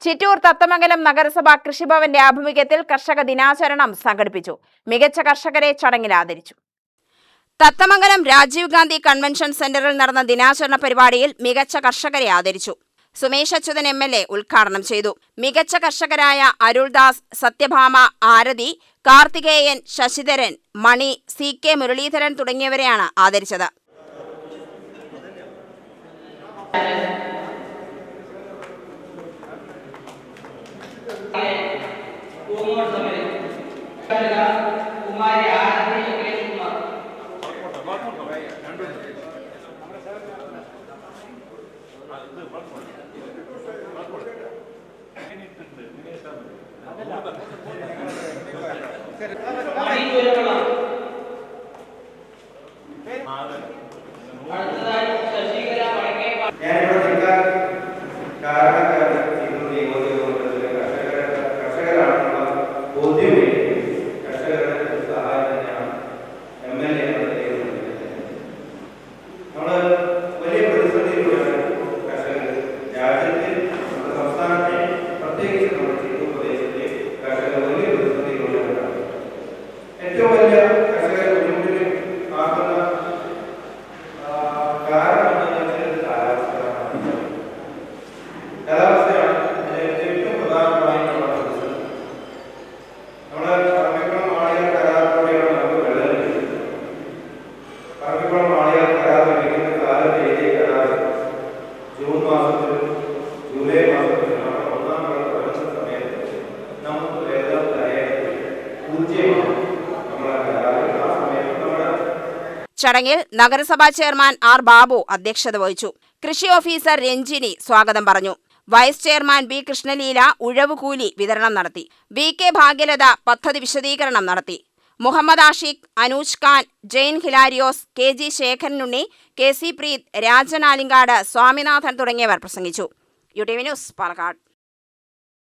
ചിറ്റൂർ തത്തമംഗലം നഗരസഭ കൃഷിഭവന്റെ ആഭിമുഖ്യത്തിൽ കർഷക ദിനാചരണം സംഘടിപ്പിച്ചു. മികച്ച കർഷകരെ ചടങ്ങിൽ ആദരിച്ചു. തത്തമംഗലം രാജീവ് ഗാന്ധി കൺവെൻഷൻ സെന്ററിൽ നടന്ന ദിനാചരണ പരിപാടിയിൽ മികച്ച കർഷകരെ ആദരിച്ചു. സുമേഷ് അച്യുതൻ MLA ഉദ്ഘാടനം ചെയ്തു. മികച്ച കർഷകരായ അരുൾദാസ്, സത്യഭാമ, ആരതി, കാർത്തികേയൻ, ശശിധരൻ, മണി, CK മുരളീധരൻ തുടങ്ങിയവരെയാണ് ആദരിച്ചത്. ചടങ്ങിൽ നഗരസഭാ ചെയർമാൻ R. ബാബു അധ്യക്ഷത വഹിച്ചു. കൃഷി ഓഫീസർ രഞ്ജിനി സ്വാഗതം പറഞ്ഞു. Vice chairman B. കൃഷ്ണലീല ഉഴവുകൂലി വിതരണം നടത്തി. VK ഭാഗ്യലത പദ്ധതി വിശദീകരണം നടത്തി. മുഹമ്മദ് ആഷിഖ്, അനൂജ് ഖാൻ, ജെയിൻ ഹിലാരിയോസ്, KG ശേഖരനുണ്ണി, KC പ്രീത്, രാജൻ ആലിങ്കാട്, സ്വാമിനാഥൻ തുടങ്ങിയവർ പ്രസംഗിച്ചു. UTV news, Palakkad.